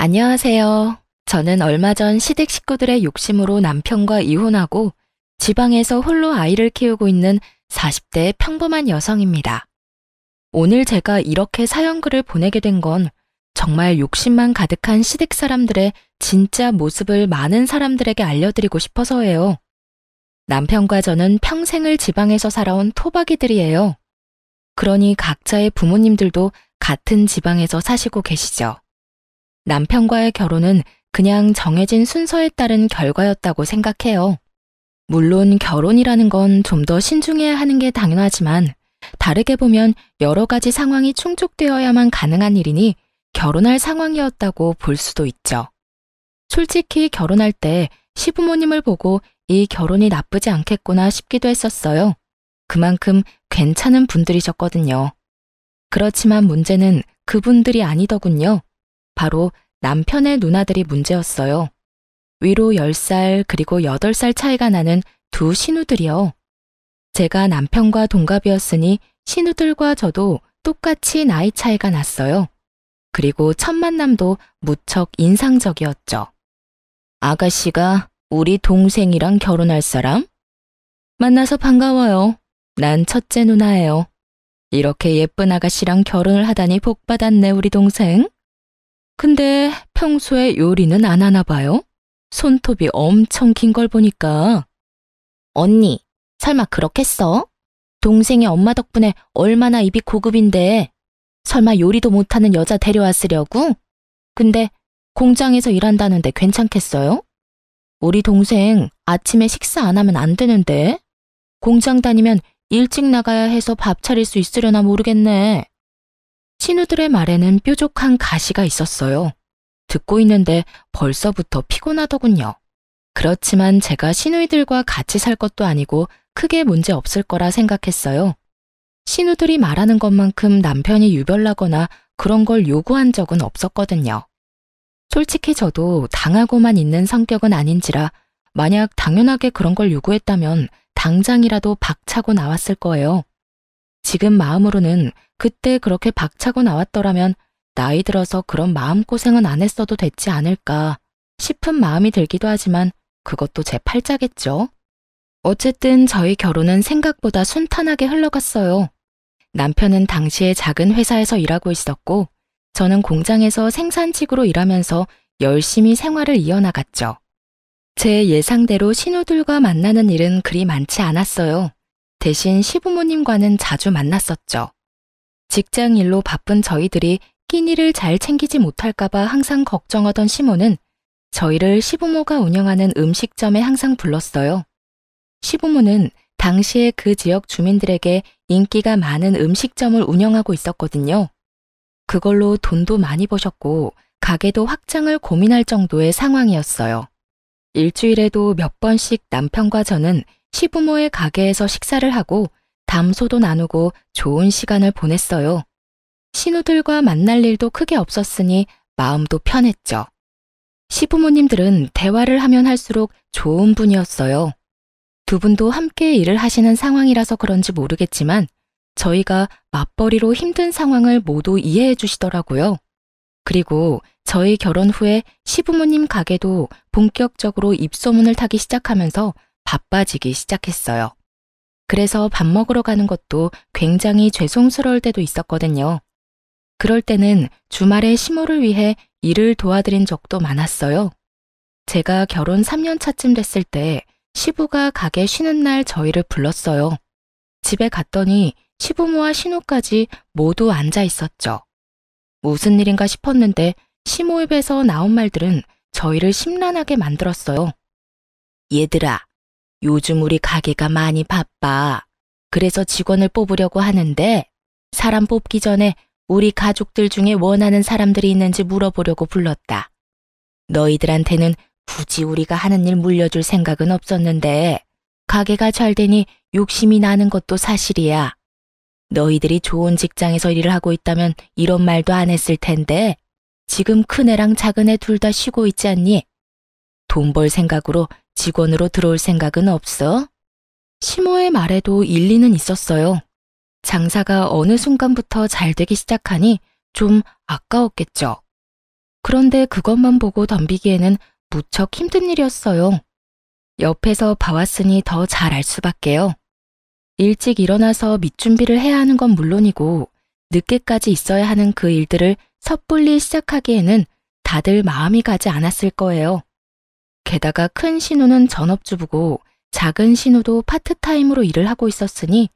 안녕하세요. 저는 얼마 전 시댁 식구들의 욕심으로 남편과 이혼하고 지방에서 홀로 아이를 키우고 있는 40대 평범한 여성입니다. 오늘 제가 이렇게 사연글을 보내게 된 건 정말 욕심만 가득한 시댁 사람들의 진짜 모습을 많은 사람들에게 알려드리고 싶어서예요. 남편과 저는 평생을 지방에서 살아온 토박이들이에요. 그러니 각자의 부모님들도 같은 지방에서 사시고 계시죠. 남편과의 결혼은 그냥 정해진 순서에 따른 결과였다고 생각해요. 물론 결혼이라는 건 좀 더 신중해야 하는 게 당연하지만 다르게 보면 여러 가지 상황이 충족되어야만 가능한 일이니 결혼할 상황이었다고 볼 수도 있죠. 솔직히 결혼할 때 시부모님을 보고 이 결혼이 나쁘지 않겠구나 싶기도 했었어요. 그만큼 괜찮은 분들이셨거든요. 그렇지만 문제는 그분들이 아니더군요. 바로 남편의 누나들이 문제였어요. 위로 10살 그리고 8살 차이가 나는 두 신우들이요. 제가 남편과 동갑이었으니 신우들과 저도 똑같이 나이 차이가 났어요. 그리고 첫 만남도 무척 인상적이었죠. 아가씨가 우리 동생이랑 결혼할 사람? 만나서 반가워요. 난 첫째 누나예요. 이렇게 예쁜 아가씨랑 결혼을 하다니 복 받았네 우리 동생. 근데 평소에 요리는 안 하나 봐요? 손톱이 엄청 긴 걸 보니까. 언니, 설마 그렇겠어? 동생이 엄마 덕분에 얼마나 입이 고급인데 설마 요리도 못하는 여자 데려왔으려고? 근데 공장에서 일한다는데 괜찮겠어요? 우리 동생 아침에 식사 안 하면 안 되는데 공장 다니면 일찍 나가야 해서 밥 차릴 수 있으려나 모르겠네. 신우들의 말에는 뾰족한 가시가 있었어요. 듣고 있는데 벌써부터 피곤하더군요. 그렇지만 제가 시누이들과 같이 살 것도 아니고 크게 문제 없을 거라 생각했어요. 시누들이 말하는 것만큼 남편이 유별나거나 그런 걸 요구한 적은 없었거든요. 솔직히 저도 당하고만 있는 성격은 아닌지라 만약 당연하게 그런 걸 요구했다면 당장이라도 박차고 나왔을 거예요. 지금 마음으로는 그때 그렇게 박차고 나왔더라면 나이 들어서 그런 마음고생은 안 했어도 됐지 않을까 싶은 마음이 들기도 하지만 그것도 제 팔자겠죠. 어쨌든 저희 결혼은 생각보다 순탄하게 흘러갔어요. 남편은 당시에 작은 회사에서 일하고 있었고 저는 공장에서 생산직으로 일하면서 열심히 생활을 이어나갔죠. 제 예상대로 신우들과 만나는 일은 그리 많지 않았어요. 대신 시부모님과는 자주 만났었죠. 직장 일로 바쁜 저희들이 끼니를 잘 챙기지 못할까봐 항상 걱정하던 시모는 저희를 시부모가 운영하는 음식점에 항상 불렀어요. 시부모는 당시에 그 지역 주민들에게 인기가 많은 음식점을 운영하고 있었거든요. 그걸로 돈도 많이 버셨고 가게도 확장을 고민할 정도의 상황이었어요. 일주일에도 몇 번씩 남편과 저는 시부모의 가게에서 식사를 하고 담소도 나누고 좋은 시간을 보냈어요. 신우들과 만날 일도 크게 없었으니 마음도 편했죠. 시부모님들은 대화를 하면 할수록 좋은 분이었어요. 두 분도 함께 일을 하시는 상황이라서 그런지 모르겠지만 저희가 맞벌이로 힘든 상황을 모두 이해해 주시더라고요. 그리고 저희 결혼 후에 시부모님 가게도 본격적으로 입소문을 타기 시작하면서 바빠지기 시작했어요. 그래서 밥 먹으러 가는 것도 굉장히 죄송스러울 때도 있었거든요. 그럴 때는 주말에 시모를 위해 일을 도와드린 적도 많았어요. 제가 결혼 3년 차쯤 됐을 때 시부가 가게 쉬는 날 저희를 불렀어요. 집에 갔더니 시부모와 신우까지 모두 앉아 있었죠. 무슨 일인가 싶었는데 시모 입에서 나온 말들은 저희를 심란하게 만들었어요. 얘들아, 요즘 우리 가게가 많이 바빠. 그래서 직원을 뽑으려고 하는데 사람 뽑기 전에 우리 가족들 중에 원하는 사람들이 있는지 물어보려고 불렀다. 너희들한테는 굳이 우리가 하는 일 물려줄 생각은 없었는데 가게가 잘 되니 욕심이 나는 것도 사실이야. 너희들이 좋은 직장에서 일을 하고 있다면 이런 말도 안 했을 텐데 지금 큰애랑 작은애 둘 다 쉬고 있지 않니? 돈 벌 생각으로 직원으로 들어올 생각은 없어? 시모의 말에도 일리는 있었어요. 장사가 어느 순간부터 잘 되기 시작하니 좀 아까웠겠죠. 그런데 그것만 보고 덤비기에는 무척 힘든 일이었어요. 옆에서 봐왔으니 더 잘 알 수밖에요. 일찍 일어나서 밑준비를 해야 하는 건 물론이고 늦게까지 있어야 하는 그 일들을 섣불리 시작하기에는 다들 마음이 가지 않았을 거예요. 게다가 큰 신우는 전업주부고 작은 신우도 파트타임으로 일을 하고 있었으니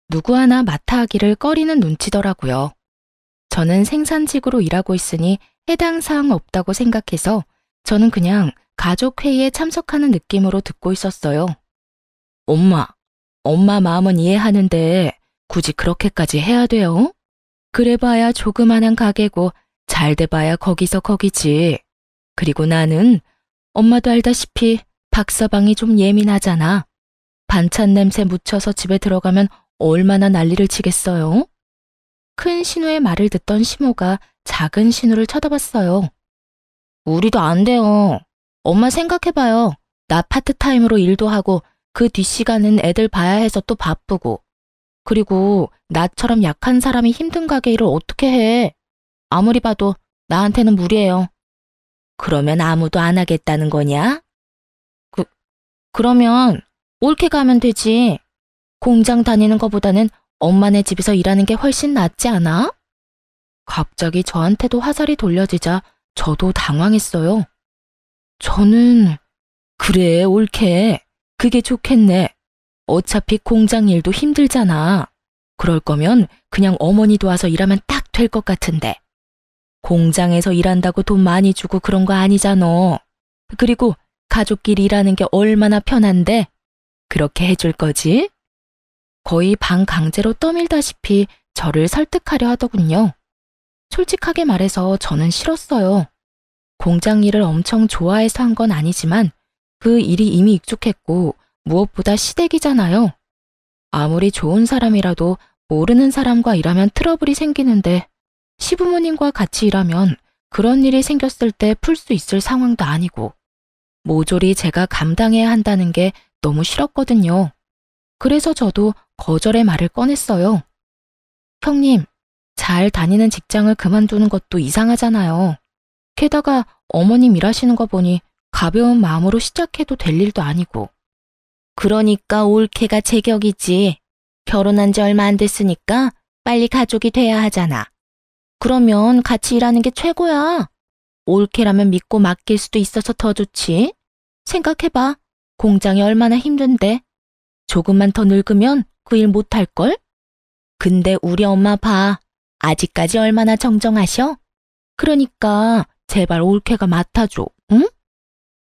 누구 하나 맡아 하기를 꺼리는 눈치더라고요. 저는 생산직으로 일하고 있으니 해당 사항 없다고 생각해서 저는 그냥 가족회의에 참석하는 느낌으로 듣고 있었어요. 엄마 마음은 이해하는데 굳이 그렇게까지 해야 돼요? 그래봐야 조그만한 가게고 잘 돼봐야 거기서 거기지. 그리고 나는 엄마도 알다시피 박서방이 좀 예민하잖아. 반찬 냄새 묻혀서 집에 들어가면 얼마나 난리를 치겠어요? 큰 신우의 말을 듣던 시모가 작은 신우를 쳐다봤어요. 우리도 안 돼요. 엄마 생각해봐요. 나 파트타임으로 일도 하고 그 뒷시간은 애들 봐야 해서 또 바쁘고. 그리고 나처럼 약한 사람이 힘든 가게 일을 어떻게 해? 아무리 봐도 나한테는 무리예요. 그러면 아무도 안 하겠다는 거냐? 그러면 옳게 가면 되지. 공장 다니는 것보다는 엄마네 집에서 일하는 게 훨씬 낫지 않아? 갑자기 저한테도 화살이 돌려지자 저도 당황했어요. 저는 그래, 옳게. 그게 좋겠네. 어차피 공장 일도 힘들잖아. 그럴 거면 그냥 어머니 도와서 일하면 딱 될 것 같은데. 공장에서 일한다고 돈 많이 주고 그런 거 아니잖아. 그리고 가족끼리 일하는 게 얼마나 편한데 그렇게 해줄 거지? 거의 반강제로 떠밀다시피 저를 설득하려 하더군요. 솔직하게 말해서 저는 싫었어요. 공장 일을 엄청 좋아해서 한 건 아니지만 그 일이 이미 익숙했고 무엇보다 시댁이잖아요. 아무리 좋은 사람이라도 모르는 사람과 일하면 트러블이 생기는데 시부모님과 같이 일하면 그런 일이 생겼을 때 풀 수 있을 상황도 아니고 모조리 제가 감당해야 한다는 게 너무 싫었거든요. 그래서 저도 거절의 말을 꺼냈어요. 형님, 잘 다니는 직장을 그만두는 것도 이상하잖아요. 게다가 어머님 일하시는 거 보니 가벼운 마음으로 시작해도 될 일도 아니고. 그러니까 올케가 제격이지. 결혼한 지 얼마 안 됐으니까 빨리 가족이 돼야 하잖아. 그러면 같이 일하는 게 최고야. 올케라면 믿고 맡길 수도 있어서 더 좋지. 생각해봐. 공장이 얼마나 힘든데. 조금만 더 늙으면 그 일 못할걸? 근데 우리 엄마 봐. 아직까지 얼마나 정정하셔? 그러니까 제발 올케가 맡아줘, 응?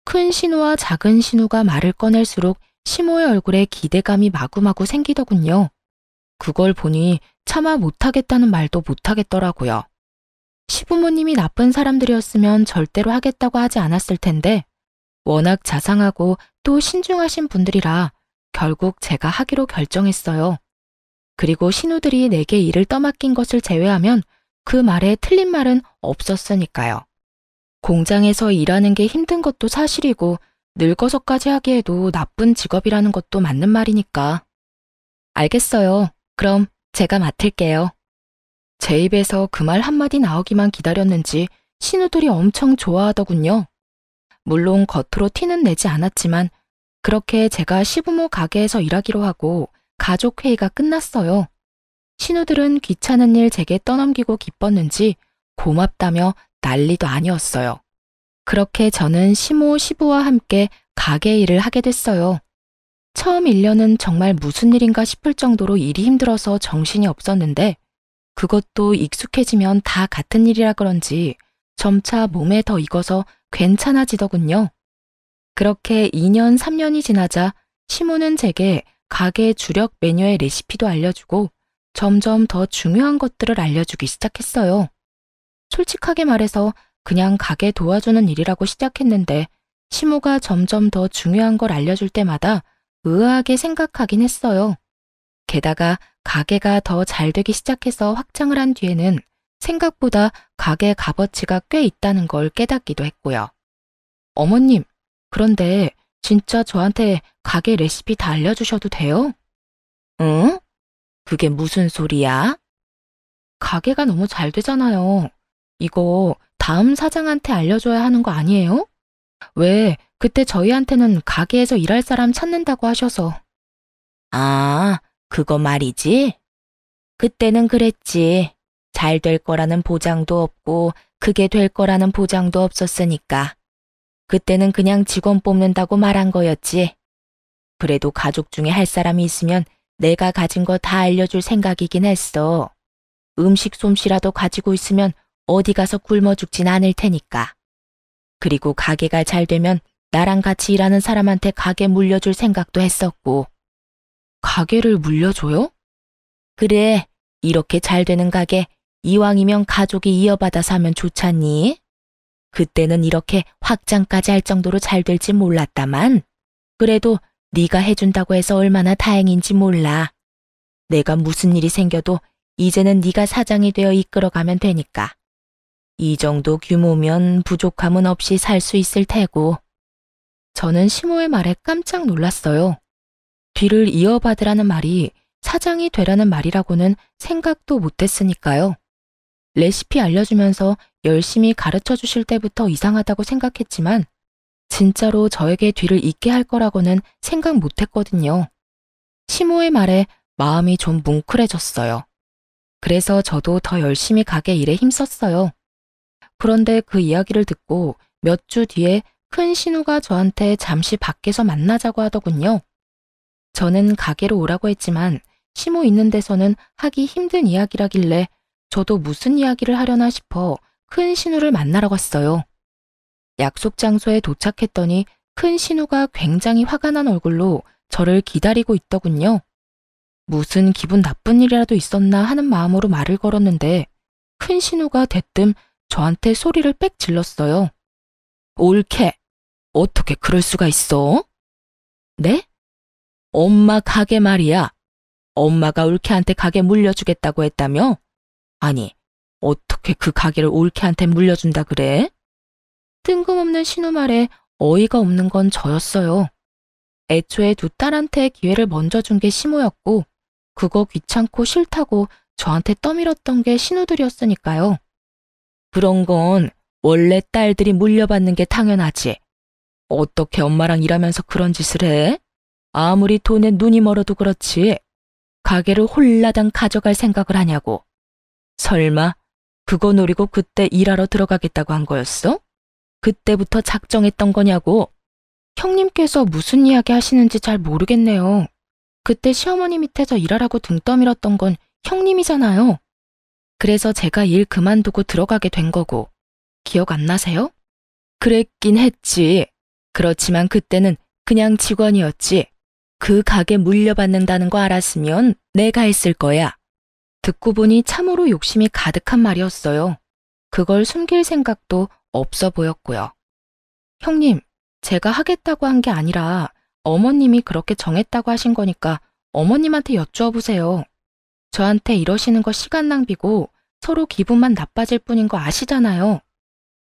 큰 신우와 작은 신우가 말을 꺼낼수록 시모의 얼굴에 기대감이 마구마구 생기더군요. 그걸 보니 차마 못하겠다는 말도 못하겠더라고요. 시부모님이 나쁜 사람들이었으면 절대로 하겠다고 하지 않았을 텐데 워낙 자상하고 또 신중하신 분들이라 결국 제가 하기로 결정했어요. 그리고 신우들이 내게 일을 떠맡긴 것을 제외하면 그 말에 틀린 말은 없었으니까요. 공장에서 일하는 게 힘든 것도 사실이고 늙어서까지 하기에도 나쁜 직업이라는 것도 맞는 말이니까. 알겠어요. 그럼 제가 맡을게요. 제 입에서 그 말 한마디 나오기만 기다렸는지 신우들이 엄청 좋아하더군요. 물론 겉으로 티는 내지 않았지만 그렇게 제가 시부모 가게에서 일하기로 하고 가족회의가 끝났어요. 신우들은 귀찮은 일 제게 떠넘기고 기뻤는지 고맙다며 난리도 아니었어요. 그렇게 저는 시모, 시부와 함께 가게 일을 하게 됐어요. 처음 1년은 정말 무슨 일인가 싶을 정도로 일이 힘들어서 정신이 없었는데 그것도 익숙해지면 다 같은 일이라 그런지 점차 몸에 더 익어서 괜찮아지더군요. 그렇게 2년, 3년이 지나자 시모는 제게 가게 주력 메뉴의 레시피도 알려주고 점점 더 중요한 것들을 알려주기 시작했어요. 솔직하게 말해서 그냥 가게 도와주는 일이라고 시작했는데 시모가 점점 더 중요한 걸 알려줄 때마다 의아하게 생각하긴 했어요. 게다가 가게가 더 잘 되기 시작해서 확장을 한 뒤에는 생각보다 가게 값어치가 꽤 있다는 걸 깨닫기도 했고요. 어머님, 그런데 진짜 저한테 가게 레시피 다 알려주셔도 돼요? 응? 그게 무슨 소리야? 가게가 너무 잘 되잖아요. 이거 다음 사장한테 알려줘야 하는 거 아니에요? 왜 그때 저희한테는 가게에서 일할 사람 찾는다고 하셔서. 아, 그거 말이지? 그때는 그랬지. 잘 될 거라는 보장도 없고 그게 될 거라는 보장도 없었으니까. 그때는 그냥 직원 뽑는다고 말한 거였지. 그래도 가족 중에 할 사람이 있으면 내가 가진 거 다 알려줄 생각이긴 했어. 음식 솜씨라도 가지고 있으면 어디 가서 굶어 죽진 않을 테니까. 그리고 가게가 잘 되면 나랑 같이 일하는 사람한테 가게 물려줄 생각도 했었고. 가게를 물려줘요? 그래, 이렇게 잘 되는 가게 이왕이면 가족이 이어받아서 하면 좋잖니? 그때는 이렇게 확장까지 할 정도로 잘 될지 몰랐다만 그래도 네가 해준다고 해서 얼마나 다행인지 몰라. 내가 무슨 일이 생겨도 이제는 네가 사장이 되어 이끌어가면 되니까. 이 정도 규모면 부족함은 없이 살 수 있을 테고. 저는 시모의 말에 깜짝 놀랐어요. 뒤를 이어받으라는 말이 사장이 되라는 말이라고는 생각도 못했으니까요. 레시피 알려주면서 열심히 가르쳐 주실 때부터 이상하다고 생각했지만 진짜로 저에게 뒤를 잇게 할 거라고는 생각 못했거든요. 시모의 말에 마음이 좀 뭉클해졌어요. 그래서 저도 더 열심히 가게 일에 힘썼어요. 그런데 그 이야기를 듣고 몇 주 뒤에 큰 신우가 저한테 잠시 밖에서 만나자고 하더군요. 저는 가게로 오라고 했지만 시모 있는 데서는 하기 힘든 이야기라길래 저도 무슨 이야기를 하려나 싶어 큰 신우를 만나러 갔어요. 약속 장소에 도착했더니 큰 신우가 굉장히 화가 난 얼굴로 저를 기다리고 있더군요. 무슨 기분 나쁜 일이라도 있었나 하는 마음으로 말을 걸었는데 큰 신우가 대뜸 저한테 소리를 빽 질렀어요. 옳게, 어떻게 그럴 수가 있어? 네? 엄마 가게 말이야. 엄마가 올케한테 가게 물려주겠다고 했다며? 아니, 어떻게 그 가게를 올케한테 물려준다 그래? 뜬금없는 신우 말에 어이가 없는 건 저였어요. 애초에 두 딸한테 기회를 먼저 준 게 시모였고 그거 귀찮고 싫다고 저한테 떠밀었던 게 신우들이었으니까요. 그런 건 원래 딸들이 물려받는 게 당연하지. 어떻게 엄마랑 일하면서 그런 짓을 해? 아무리 돈에 눈이 멀어도 그렇지. 가게를 홀라당 가져갈 생각을 하냐고. 설마 그거 노리고 그때 일하러 들어가겠다고 한 거였어? 그때부터 작정했던 거냐고. 형님께서 무슨 이야기 하시는지 잘 모르겠네요. 그때 시어머니 밑에서 일하라고 등 떠밀었던 건 형님이잖아요. 그래서 제가 일 그만두고 들어가게 된 거고. 기억 안 나세요? 그랬긴 했지. 그렇지만 그때는 그냥 직원이었지. 그 가게 물려받는다는 거 알았으면 내가 했을 거야. 듣고 보니 참으로 욕심이 가득한 말이었어요. 그걸 숨길 생각도 없어 보였고요. 형님, 제가 하겠다고 한 게 아니라 어머님이 그렇게 정했다고 하신 거니까 어머님한테 여쭈어 보세요. 저한테 이러시는 거 시간 낭비고 서로 기분만 나빠질 뿐인 거 아시잖아요.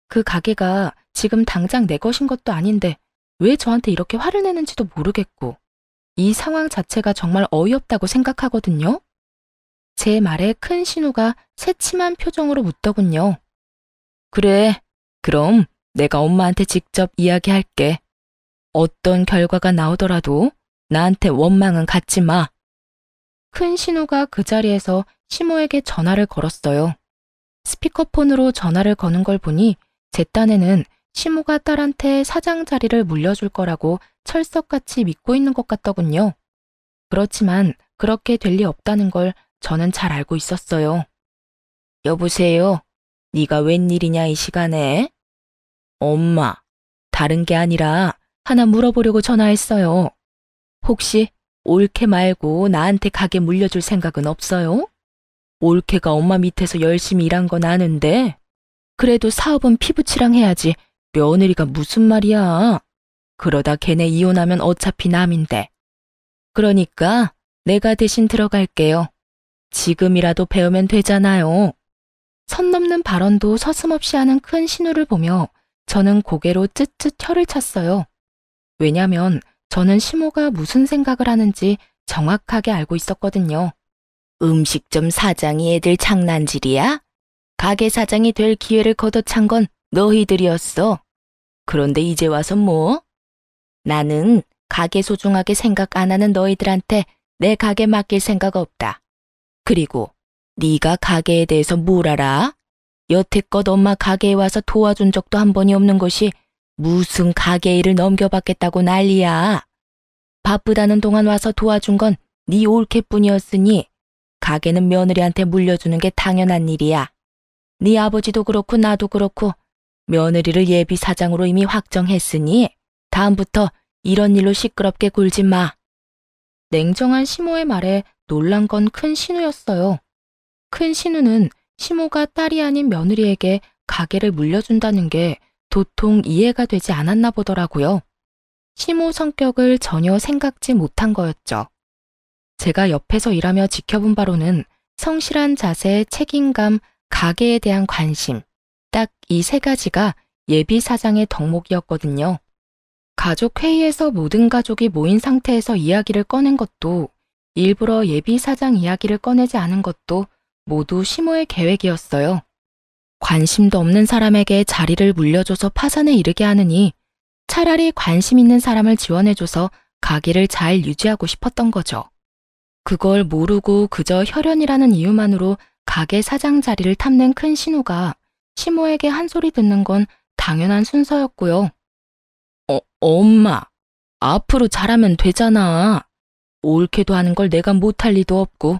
그 가게가 지금 당장 내 것인 것도 아닌데 왜 저한테 이렇게 화를 내는지도 모르겠고 이 상황 자체가 정말 어이없다고 생각하거든요. 제 말에 큰 신우가 새침한 표정으로 묻더군요. 그래, 그럼 내가 엄마한테 직접 이야기할게. 어떤 결과가 나오더라도 나한테 원망은 갖지 마. 큰 신우가 그 자리에서 시모에게 전화를 걸었어요. 스피커폰으로 전화를 거는 걸 보니 제 딴에는 시모가 딸한테 사장 자리를 물려줄 거라고 철석같이 믿고 있는 것 같더군요. 그렇지만 그렇게 될 리 없다는 걸 저는 잘 알고 있었어요. 여보세요? 네가 웬일이냐 이 시간에? 엄마, 다른 게 아니라 하나 물어보려고 전화했어요. 혹시 올케 말고 나한테 가게 물려줄 생각은 없어요? 올케가 엄마 밑에서 열심히 일한 건 아는데 그래도 사업은 피부치랑 해야지 며느리가 무슨 말이야. 그러다 걔네 이혼하면 어차피 남인데. 그러니까 내가 대신 들어갈게요. 지금이라도 배우면 되잖아요. 선 넘는 발언도 서슴없이 하는 큰 신우를 보며 저는 고개로 쯧쯧 혀를 찼어요. 왜냐면 저는 시모가 무슨 생각을 하는지 정확하게 알고 있었거든요. 음식점 사장이 애들 장난질이야? 가게 사장이 될 기회를 걷어찬 건 너희들이었어. 그런데 이제 와서 뭐? 나는 가게 소중하게 생각 안 하는 너희들한테 내 가게 맡길 생각 없다. 그리고 네가 가게에 대해서 뭘 알아? 여태껏 엄마 가게에 와서 도와준 적도 한 번이 없는 것이 무슨 가게 일을 넘겨받겠다고 난리야. 바쁘다는 동안 와서 도와준 건 네 올케뿐이었으니 가게는 며느리한테 물려주는 게 당연한 일이야. 네 아버지도 그렇고 나도 그렇고 며느리를 예비 사장으로 이미 확정했으니 다음부터 이런 일로 시끄럽게 굴지 마. 냉정한 시모의 말에 놀란 건 큰 신우였어요. 큰 신우는 시모가 딸이 아닌 며느리에게 가게를 물려준다는 게 도통 이해가 되지 않았나 보더라고요. 시모 성격을 전혀 생각지 못한 거였죠. 제가 옆에서 일하며 지켜본 바로는 성실한 자세, 책임감, 가게에 대한 관심, 딱 이 세 가지가 예비 사장의 덕목이었거든요. 가족 회의에서 모든 가족이 모인 상태에서 이야기를 꺼낸 것도, 일부러 예비 사장 이야기를 꺼내지 않은 것도 모두 시모의 계획이었어요. 관심도 없는 사람에게 자리를 물려줘서 파산에 이르게 하느니 차라리 관심 있는 사람을 지원해줘서 가게를 잘 유지하고 싶었던 거죠. 그걸 모르고 그저 혈연이라는 이유만으로 가게 사장 자리를 탐낸 큰 신우가 시모에게 한 소리 듣는 건 당연한 순서였고요. 엄마, 앞으로 잘하면 되잖아. 옳게도 하는 걸 내가 못할 리도 없고.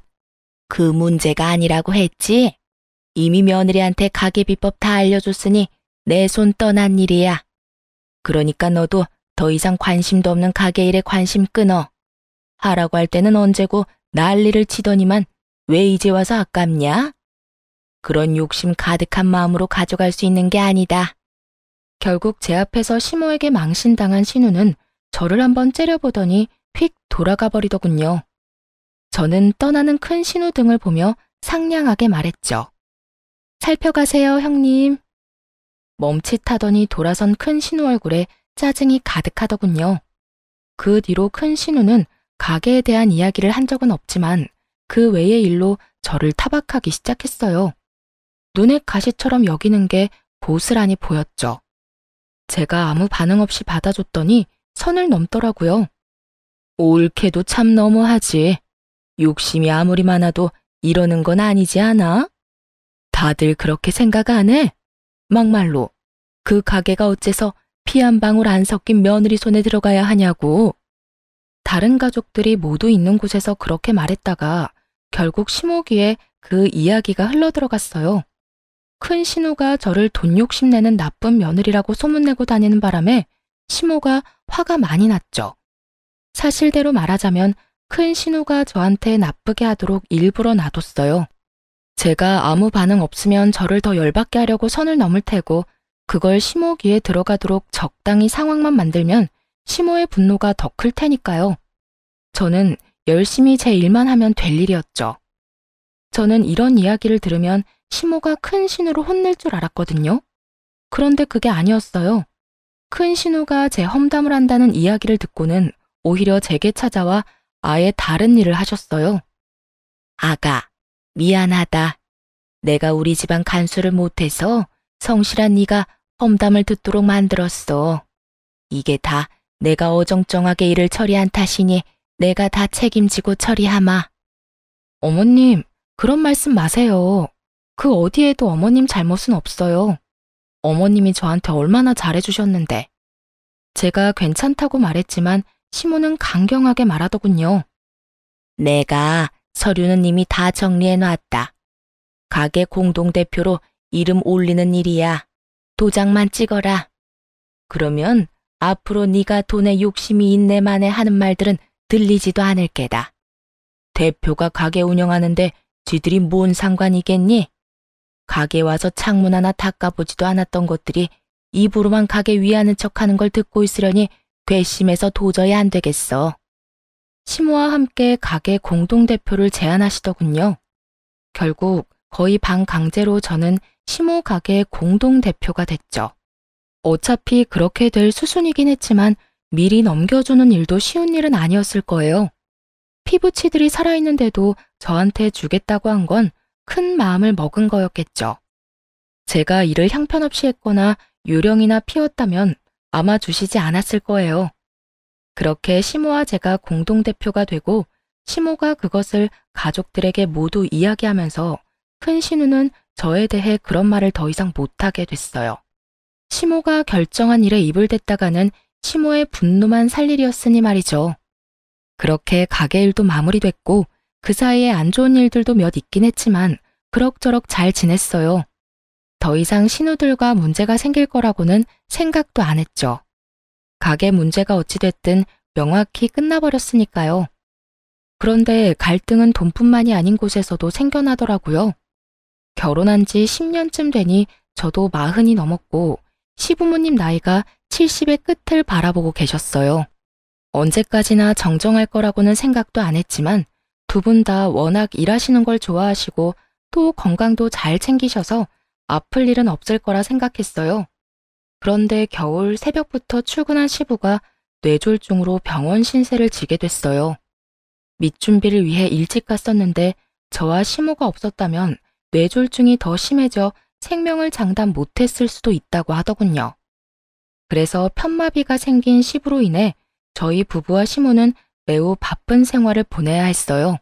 그 문제가 아니라고 했지? 이미 며느리한테 가게 비법 다 알려줬으니 내 손 떠난 일이야. 그러니까 너도 더 이상 관심도 없는 가게 일에 관심 끊어. 하라고 할 때는 언제고 난리를 치더니만 왜 이제 와서 아깝냐? 그런 욕심 가득한 마음으로 가져갈 수 있는 게 아니다. 결국 제 앞에서 시모에게 망신당한 신우는 저를 한번 째려보더니 휙 돌아가 버리더군요. 저는 떠나는 큰 신우 등을 보며 상냥하게 말했죠. 살펴가세요, 형님. 멈칫하더니 돌아선 큰 신우 얼굴에 짜증이 가득하더군요. 그 뒤로 큰 신우는 가게에 대한 이야기를 한 적은 없지만 그 외의 일로 저를 타박하기 시작했어요. 눈에 가시처럼 여기는 게 고스란히 보였죠. 제가 아무 반응 없이 받아줬더니 선을 넘더라고요. 옳게도 참 너무하지. 욕심이 아무리 많아도 이러는 건 아니지 않아? 다들 그렇게 생각 안 해? 막말로 그 가게가 어째서 피 한 방울 안 섞인 며느리 손에 들어가야 하냐고. 다른 가족들이 모두 있는 곳에서 그렇게 말했다가 결국 시모 귀에 그 이야기가 흘러들어갔어요. 큰 신우가 저를 돈 욕심내는 나쁜 며느리라고 소문내고 다니는 바람에 시모가 화가 많이 났죠. 사실대로 말하자면 큰 신우가 저한테 나쁘게 하도록 일부러 놔뒀어요. 제가 아무 반응 없으면 저를 더 열받게 하려고 선을 넘을 테고 그걸 시모 귀에 들어가도록 적당히 상황만 만들면 시모의 분노가 더 클 테니까요. 저는 열심히 제 일만 하면 될 일이었죠. 저는 이런 이야기를 들으면 시모가 큰 신우로 혼낼 줄 알았거든요. 그런데 그게 아니었어요. 큰 신우가 제 험담을 한다는 이야기를 듣고는 오히려 제게 찾아와 아예 다른 일을 하셨어요. 아가, 미안하다. 내가 우리 집안 간수를 못해서 성실한 네가 험담을 듣도록 만들었어. 이게 다 내가 어정쩡하게 일을 처리한 탓이니 내가 다 책임지고 처리하마. 어머님, 그런 말씀 마세요. 그 어디에도 어머님 잘못은 없어요. 어머님이 저한테 얼마나 잘해주셨는데. 제가 괜찮다고 말했지만 시모는 강경하게 말하더군요. 내가 서류는 이미 다 정리해놨다. 가게 공동대표로 이름 올리는 일이야. 도장만 찍어라. 그러면 앞으로 네가 돈에 욕심이 있네 마네 하는 말들은 들리지도 않을 게다. 대표가 가게 운영하는데 쥐들이 뭔 상관이겠니? 가게 와서 창문 하나 닦아보지도 않았던 것들이 입으로만 가게 위하는 척하는 걸 듣고 있으려니 괘씸해서 도저히 안 되겠어. 시모와 함께 가게 공동대표를 제안하시더군요. 결국 거의 반강제로 저는 시모 가게의 공동대표가 됐죠. 어차피 그렇게 될 수순이긴 했지만 미리 넘겨주는 일도 쉬운 일은 아니었을 거예요. 피부치들이 살아있는데도 저한테 주겠다고 한 건 큰 마음을 먹은 거였겠죠. 제가 일을 형편없이 했거나 요령이나 피웠다면 아마 주시지 않았을 거예요. 그렇게 시모와 제가 공동대표가 되고 시모가 그것을 가족들에게 모두 이야기하면서 큰 신우는 저에 대해 그런 말을 더 이상 못하게 됐어요. 시모가 결정한 일에 입을 댔다가는 시모의 분노만 살 일이었으니 말이죠. 그렇게 가게 일도 마무리됐고 그 사이에 안 좋은 일들도 몇 있긴 했지만 그럭저럭 잘 지냈어요. 더 이상 신우들과 문제가 생길 거라고는 생각도 안 했죠. 가게 문제가 어찌됐든 명확히 끝나버렸으니까요. 그런데 갈등은 돈뿐만이 아닌 곳에서도 생겨나더라고요. 결혼한 지 10년쯤 되니 저도 40이 넘었고 시부모님 나이가 70의 끝을 바라보고 계셨어요. 언제까지나 정정할 거라고는 생각도 안 했지만 두 분 다 워낙 일하시는 걸 좋아하시고 또 건강도 잘 챙기셔서 아플 일은 없을 거라 생각했어요. 그런데 겨울 새벽부터 출근한 시부가 뇌졸중으로 병원 신세를 지게 됐어요. 밑준비를 위해 일찍 갔었는데 저와 시모가 없었다면 뇌졸중이 더 심해져 생명을 장담 못했을 수도 있다고 하더군요. 그래서 편마비가 생긴 시부로 인해 저희 부부와 시모는 매우 바쁜 생활을 보내야 했어요.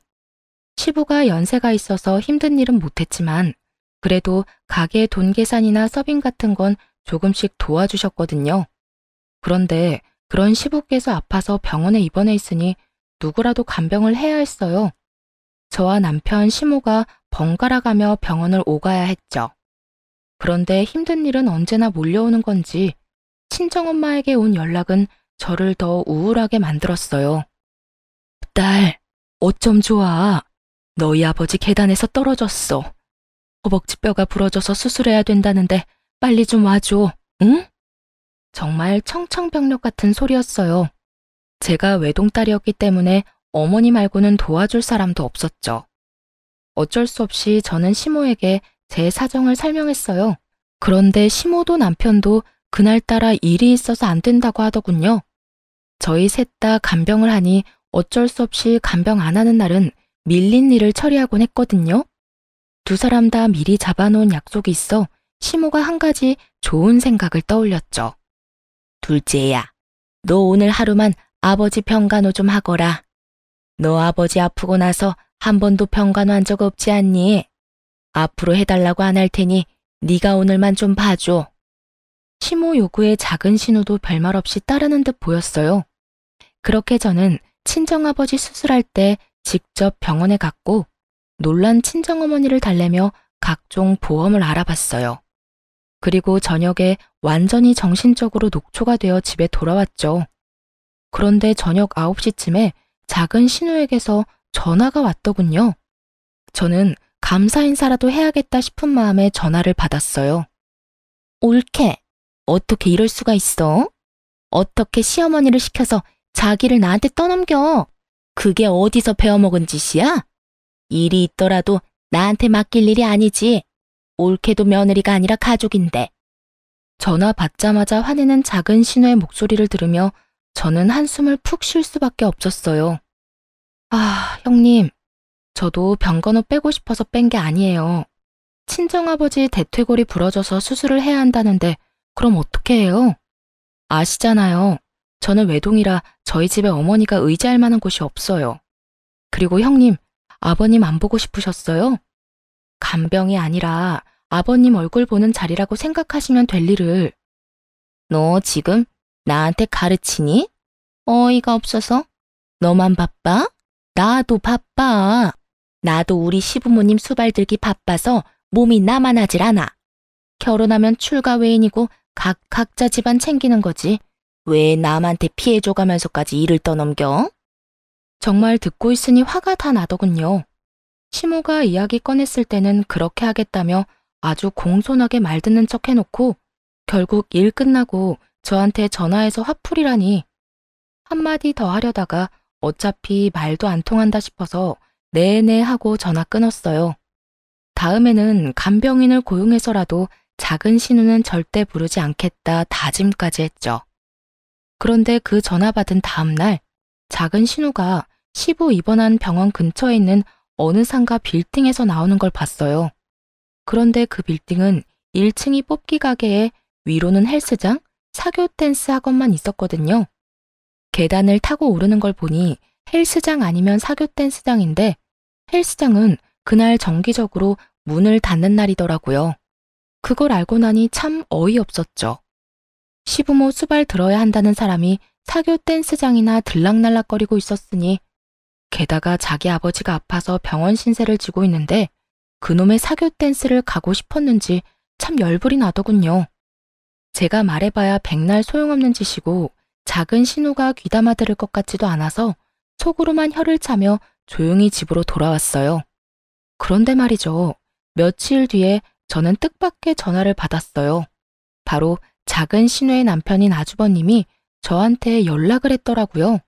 시부가 연세가 있어서 힘든 일은 못했지만 그래도 가게 돈 계산이나 서빙 같은 건 조금씩 도와주셨거든요. 그런데 그런 시부께서 아파서 병원에 입원해 있으니 누구라도 간병을 해야 했어요. 저와 남편 시모가 번갈아 가며 병원을 오가야 했죠. 그런데 힘든 일은 언제나 몰려오는 건지 친정엄마에게 온 연락은 저를 더 우울하게 만들었어요. 딸, 어쩜 좋아. 너희 아버지 계단에서 떨어졌어. 허벅지 뼈가 부러져서 수술해야 된다는데 빨리 좀 와줘, 응? 정말 청청병력 같은 소리였어요. 제가 외동딸이었기 때문에 어머니 말고는 도와줄 사람도 없었죠. 어쩔 수 없이 저는 시모에게 제 사정을 설명했어요. 그런데 시모도 남편도 그날따라 일이 있어서 안 된다고 하더군요. 저희 셋 다 간병을 하니 어쩔 수 없이 간병 안 하는 날은 밀린 일을 처리하곤 했거든요. 두 사람 다 미리 잡아놓은 약속이 있어 시모가 한 가지 좋은 생각을 떠올렸죠. 둘째야, 너 오늘 하루만 아버지 병간호 좀 하거라. 너 아버지 아프고 나서 한 번도 병간호 한 적 없지 않니? 앞으로 해달라고 안 할 테니 네가 오늘만 좀 봐줘. 시모 요구에 작은 신우도 별말 없이 따르는 듯 보였어요. 그렇게 저는 친정아버지 수술할 때 직접 병원에 갔고 놀란 친정어머니를 달래며 각종 보험을 알아봤어요. 그리고 저녁에 완전히 정신적으로 녹초가 되어 집에 돌아왔죠. 그런데 저녁 9시쯤에 작은 신우에게서 전화가 왔더군요. 저는 감사 인사라도 해야겠다 싶은 마음에 전화를 받았어요. 옳게, 어떻게 이럴 수가 있어? 어떻게 시어머니를 시켜서 자기를 나한테 떠넘겨? 그게 어디서 배워먹은 짓이야? 일이 있더라도 나한테 맡길 일이 아니지. 옳게도 며느리가 아니라 가족인데. 전화 받자마자 화내는 작은 신우의 목소리를 들으며 저는 한숨을 푹 쉴 수밖에 없었어요. 아, 형님. 저도 병간호 빼고 싶어서 뺀 게 아니에요. 친정아버지 대퇴골이 부러져서 수술을 해야 한다는데 그럼 어떻게 해요? 아시잖아요. 저는 외동이라 저희 집에 어머니가 의지할 만한 곳이 없어요. 그리고 형님, 아버님 안 보고 싶으셨어요? 간병이 아니라 아버님 얼굴 보는 자리라고 생각하시면 될 일을. 너 지금 나한테 가르치니? 어이가 없어서? 너만 바빠? 나도 바빠. 나도 우리 시부모님 수발들기 바빠서 몸이 나만하질 않아. 결혼하면 출가 외인이고 각자 집안 챙기는 거지. 왜 남한테 피해 줘가면서까지 일을 떠넘겨? 정말 듣고 있으니 화가 다 나더군요. 시모가 이야기 꺼냈을 때는 그렇게 하겠다며 아주 공손하게 말 듣는 척 해놓고 결국 일 끝나고 저한테 전화해서 화풀이라니. 한마디 더 하려다가 어차피 말도 안 통한다 싶어서 네네 하고 전화 끊었어요. 다음에는 간병인을 고용해서라도 작은 신우는 절대 부르지 않겠다 다짐까지 했죠. 그런데 그 전화 받은 다음 날 작은 신우가 시부 입원한 병원 근처에 있는 어느 상가 빌딩에서 나오는 걸 봤어요. 그런데 그 빌딩은 1층이 뽑기 가게에 위로는 헬스장, 사교 댄스 학원만 있었거든요. 계단을 타고 오르는 걸 보니 헬스장 아니면 사교 댄스장인데 헬스장은 그날 정기적으로 문을 닫는 날이더라고요. 그걸 알고 나니 참 어이없었죠. 시부모 수발 들어야 한다는 사람이 사교 댄스장이나 들락날락거리고 있었으니 게다가 자기 아버지가 아파서 병원 신세를 지고 있는데 그놈의 사교 댄스를 가고 싶었는지 참 열불이 나더군요. 제가 말해봐야 백날 소용없는 짓이고 작은 신우가 귀담아 들을 것 같지도 않아서 속으로만 혀를 차며 조용히 집으로 돌아왔어요. 그런데 말이죠. 며칠 뒤에 저는 뜻밖의 전화를 받았어요. 바로 작은 신우의 남편인 아주버님이 저한테 연락을 했더라고요.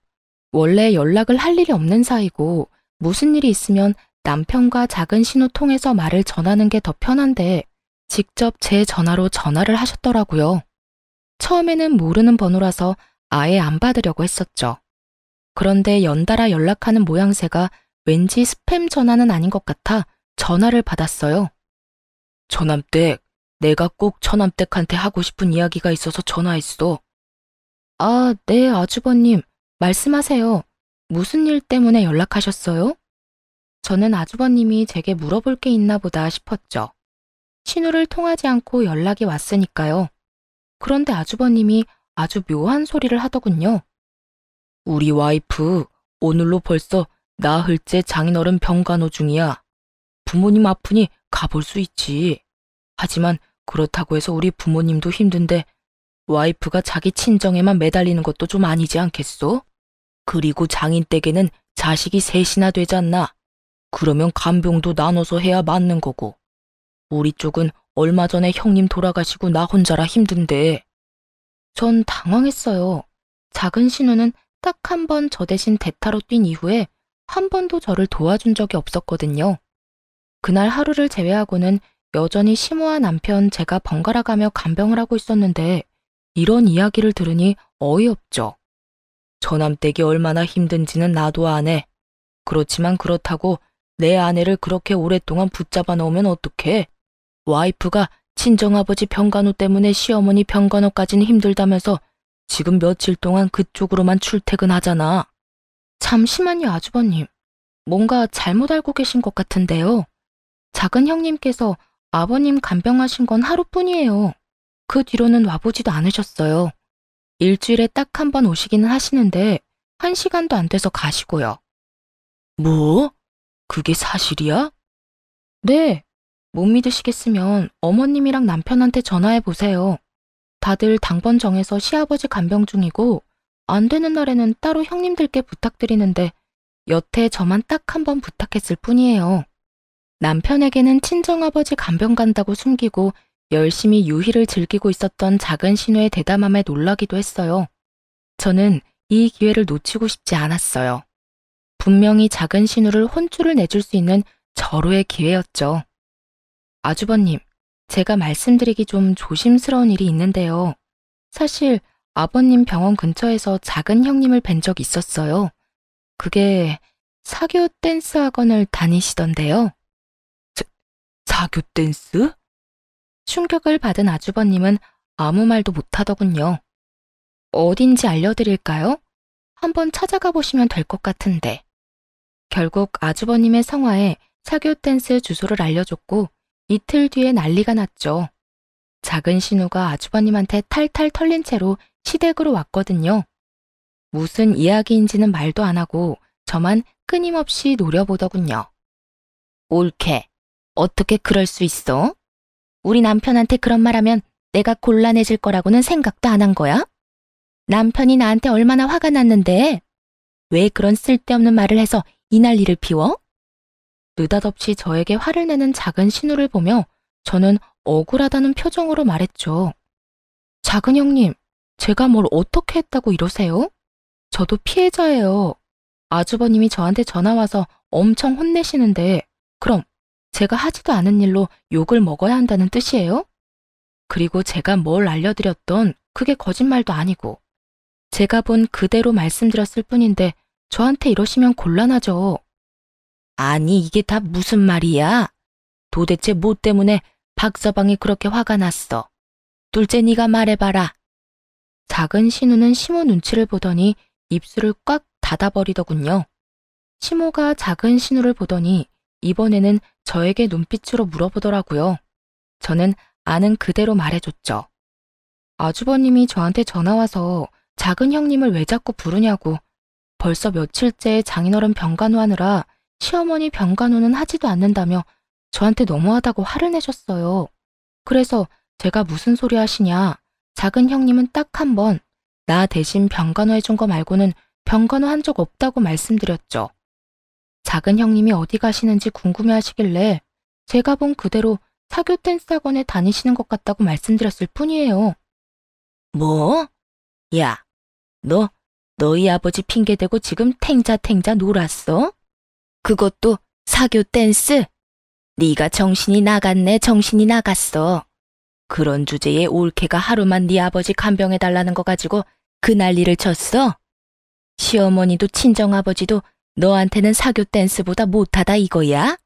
원래 연락을 할 일이 없는 사이고 무슨 일이 있으면 남편과 작은 신우 통해서 말을 전하는 게 더 편한데 직접 제 전화로 전화를 하셨더라고요. 처음에는 모르는 번호라서 아예 안 받으려고 했었죠. 그런데 연달아 연락하는 모양새가 왠지 스팸 전화는 아닌 것 같아 전화를 받았어요. 처남댁, 내가 꼭 처남댁한테 하고 싶은 이야기가 있어서 전화했어. 아, 네, 아주버님. 말씀하세요. 무슨 일 때문에 연락하셨어요? 저는 아주버님이 제게 물어볼 게 있나 보다 싶었죠. 신우를 통하지 않고 연락이 왔으니까요. 그런데 아주버님이 아주 묘한 소리를 하더군요. 우리 와이프 오늘로 벌써 나흘째 장인어른 병간호 중이야. 부모님 아프니 가볼 수 있지. 하지만 그렇다고 해서 우리 부모님도 힘든데 와이프가 자기 친정에만 매달리는 것도 좀 아니지 않겠소? 그리고 장인댁에는 자식이 셋이나 되잖나. 그러면 간병도 나눠서 해야 맞는 거고. 우리 쪽은 얼마 전에 형님 돌아가시고 나 혼자라 힘든데. 전 당황했어요. 작은 신우는 딱 한 번 저 대신 대타로 뛴 이후에 한 번도 저를 도와준 적이 없었거든요. 그날 하루를 제외하고는 여전히 시모와 남편 제가 번갈아가며 간병을 하고 있었는데 이런 이야기를 들으니 어이없죠. 처남댁이 얼마나 힘든지는 나도 아네. 그렇지만 그렇다고 내 아내를 그렇게 오랫동안 붙잡아 놓으면 어떡해? 와이프가 친정아버지 병간호 때문에 시어머니 병간호까지는 힘들다면서 지금 며칠 동안 그쪽으로만 출퇴근하잖아. 잠시만요, 아주버님. 뭔가 잘못 알고 계신 것 같은데요. 작은 형님께서 아버님 간병하신 건 하루뿐이에요. 그 뒤로는 와보지도 않으셨어요. 일주일에 딱 한 번 오시기는 하시는데 1시간도 안 돼서 가시고요. 뭐? 그게 사실이야? 네. 못 믿으시겠으면 어머님이랑 남편한테 전화해 보세요. 다들 당번 정해서 시아버지 간병 중이고 안 되는 날에는 따로 형님들께 부탁드리는데 여태 저만 딱 한 번 부탁했을 뿐이에요. 남편에게는 친정아버지 간병 간다고 숨기고 열심히 유희를 즐기고 있었던 작은 신우의 대담함에 놀라기도 했어요. 저는 이 기회를 놓치고 싶지 않았어요. 분명히 작은 신우를 혼쭐을 내줄 수 있는 절호의 기회였죠. 아주버님, 제가 말씀드리기 좀 조심스러운 일이 있는데요. 사실 아버님 병원 근처에서 작은 형님을 뵌 적 있었어요. 그게 사교 댄스 학원을 다니시던데요. 사교 댄스? 충격을 받은 아주버님은 아무 말도 못하더군요. 어딘지 알려드릴까요? 한번 찾아가 보시면 될 것 같은데. 결국 아주버님의 성화에 사교 댄스 주소를 알려줬고 이틀 뒤에 난리가 났죠. 작은 신우가 아주버님한테 탈탈 털린 채로 시댁으로 왔거든요. 무슨 이야기인지는 말도 안 하고 저만 끊임없이 노려보더군요. 옳게. 어떻게 그럴 수 있어? 우리 남편한테 그런 말하면 내가 곤란해질 거라고는 생각도 안 한 거야? 남편이 나한테 얼마나 화가 났는데 왜 그런 쓸데없는 말을 해서 이 난리를 피워? 느닷없이 저에게 화를 내는 작은 신우를 보며 저는 억울하다는 표정으로 말했죠. 작은 형님, 제가 뭘 어떻게 했다고 이러세요? 저도 피해자예요. 아주버님이 저한테 전화와서 엄청 혼내시는데 그럼 제가 하지도 않은 일로 욕을 먹어야 한다는 뜻이에요? 그리고 제가 뭘 알려드렸던 그게 거짓말도 아니고 제가 본 그대로 말씀드렸을 뿐인데 저한테 이러시면 곤란하죠. 아니 이게 다 무슨 말이야? 도대체 뭐 때문에 박서방이 그렇게 화가 났어? 둘째 네가 말해봐라. 작은 신우는 시모 눈치를 보더니 입술을 꽉 닫아버리더군요. 시모가 작은 신우를 보더니 이번에는 저에게 눈빛으로 물어보더라고요. 저는 아는 그대로 말해줬죠. 아주버님이 저한테 전화와서 작은 형님을 왜 자꾸 부르냐고. 벌써 며칠째 장인어른 병간호 하느라 시어머니 병간호는 하지도 않는다며 저한테 너무하다고 화를 내셨어요. 그래서 제가 무슨 소리 하시냐. 작은 형님은 딱 한 번 나 대신 병간호 해준 거 말고는 병간호 한 적 없다고 말씀드렸죠. 작은 형님이 어디 가시는지 궁금해하시길래 제가 본 그대로 사교 댄스 학원에 다니시는 것 같다고 말씀드렸을 뿐이에요. 뭐? 야, 너희 아버지 핑계대고 지금 탱자탱자 놀았어? 그것도 사교 댄스? 네가 정신이 나갔네, 정신이 나갔어. 그런 주제에 올케가 하루만 네 아버지 간병해달라는 거 가지고 그 난리를 쳤어? 시어머니도 친정아버지도 너한테는 사교 댄스보다 못하다 이거야?